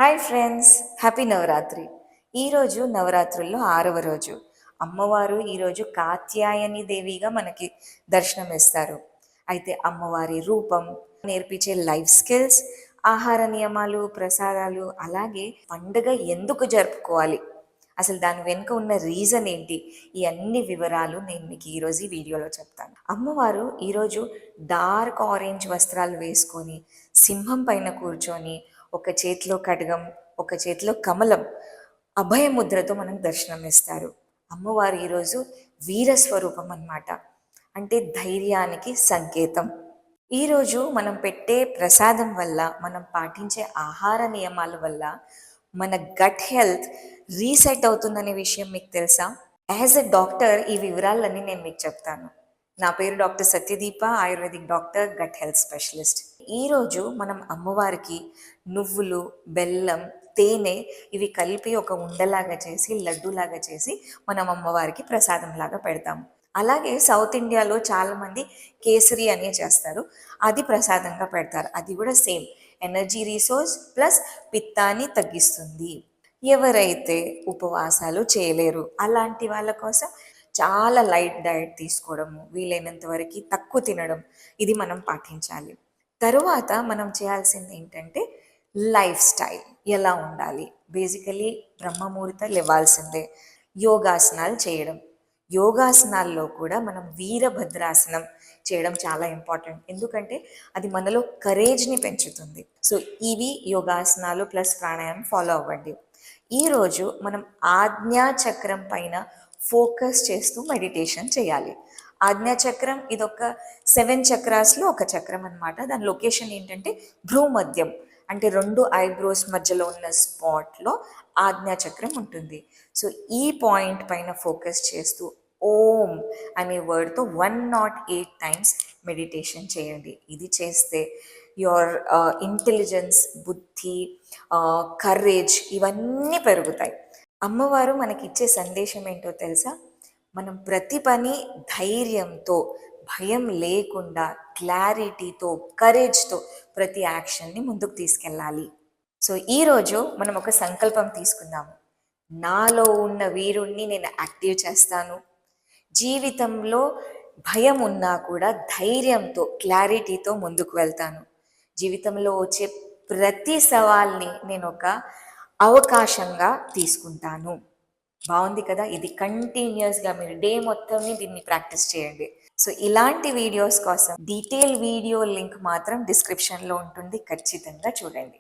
Hi friends, happy Navratri. ఈరోజు నవరాత్రుల్లో 6వ రోజు. అమ్మవారు ఈరోజు కాత్యాయని దేవిగా మనకి దర్శనమిస్తారు. అయితే అమ్మవారి రూపం, నేర్పించే లైఫ్ స్కిల్స్, ఆహార నియమాలు, ప్రసాదాలు, అలాగే పండుగ ఎందుకు జరుపుకోవాలి, అసలు దాని వెనుక ఉన్న రీజన్ ఏంటి, ఈ అన్ని వివరాలు నేను మీకు ఈరోజు ఈ వీడియోలో చెప్తాను. అమ్మవారు ఈరోజు డార్క్ ఆరెంజ్ వస్త్రాలు వేసుకొని సింహం పైన కూర్చొని ఒక చేతిలో ఖడ్గం, ఒక చేతిలో కమలం, అభయముద్రతో మనకు దర్శనం ఇస్తారు. అమ్మవారు ఈరోజు వీరస్వరూపం అన్నమాట, అంటే ధైర్యానికి సంకేతం. ఈరోజు మనం పెట్టే ప్రసాదం వల్ల, మనం పాటించే ఆహార నియమాల వల్ల మన గట్ హెల్త్ రీసెట్ అవుతుందనే విషయం మీకు తెలుసా? యాజ్ ఎ డాక్టర్ ఈ వివరాలన్నీ నేను మీకు చెప్తాను. నా పేరు doctor Satyadeepa, ayurvedic doctor, gut health specialist. ఈరోజు మనం అమ్మవారికి నువ్వులు, బెల్లం, తేనె ఇవి కలిపి ఒక ఉండలాగా చేసి, లడ్డూలాగా చేసి మనం అమ్మవారికి ప్రసాదంలాగా పెడతాము. అలాగే సౌత్ ఇండియాలో చాలామంది కేసరి అనే చేస్తారు, అది ప్రసాదంగా పెడతారు. అది కూడా సేమ్ ఎనర్జీ రీసోర్స్ ప్లస్ పిత్తాన్ని తగ్గిస్తుంది. ఎవరైతే ఉపవాసాలు చేయలేరు అలాంటి వాళ్ళ కోసం చాలా లైట్ డయట్ తీసుకోవడము, వీలైనంత వరకు తక్కువ తినడం, ఇది మనం పాటించాలి. తరువాత మనం చేయాల్సింది ఏంటంటే లైఫ్ స్టైల్ ఎలా ఉండాలి. బేసికలీ బ్రహ్మముహూర్తం లేవాల్సిందే. యోగాసనాలు చేయడం, యోగాసనాల్లో కూడా మనం వీరభద్రాసనం చేయడం చాలా ఇంపార్టెంట్, ఎందుకంటే అది మనలో కరేజ్ని పెంచుతుంది. సో ఇవి యోగాసనాలు ప్లస్ ప్రాణాయామం ఫాలో అవ్వండి. ఈరోజు మనం ఆజ్ఞాచక్రం పైన ఫోకస్ చేస్తూ మెడిటేషన్ చేయాలి. ఆజ్ఞాచక్రం ఇదొక 7 చక్రాస్లో ఒక చక్రం అనమాట. దాని లొకేషన్ ఏంటంటే భ్రూమధ్యం, అంటే 2 ఐబ్రోస్ మధ్యలో ఉన్న స్పాట్లో ఆజ్ఞాచక్రం ఉంటుంది. సో ఈ పాయింట్ పైన ఫోకస్ చేస్తూ ఓం అనే వర్డ్తో 108 టైమ్స్ మెడిటేషన్ చేయండి. ఇది చేస్తే యువర్ ఇంటెలిజెన్స్, బుద్ధి, కరేజ్ ఇవన్నీ పెరుగుతాయి. అమ్మవారు మనకి ఇచ్చే సందేశం ఏంటో తెలుసా? మనం ప్రతి పని ధైర్యంతో, భయం లేకుండా, క్లారిటీతో, కరేజ్తో ప్రతి యాక్షన్ని ముందుకు తీసుకెళ్ళాలి. సో ఈరోజు మనం ఒక సంకల్పం తీసుకుందాము. నాలో ఉన్న వీరుణ్ణి నేను యాక్టివ్ చేస్తాను. జీవితంలో భయం ఉన్నా కూడా ధైర్యంతో, క్లారిటీతో ముందుకు వెళ్తాను. జీవితంలో వచ్చే ప్రతి సవాల్ని నేను ఒక అవకాశంగా తీసుకుంటాను. బాగుంది కదా? ఇది కంటిన్యూస్గా మీరు డే మొత్తంని దీన్ని ప్రాక్టీస్ చేయండి. సో ఇలాంటి వీడియోస్ కోసం డీటెయిల్ వీడియో లింక్ మాత్రం డిస్క్రిప్షన్లో ఉంటుంది, ఖచ్చితంగా చూడండి.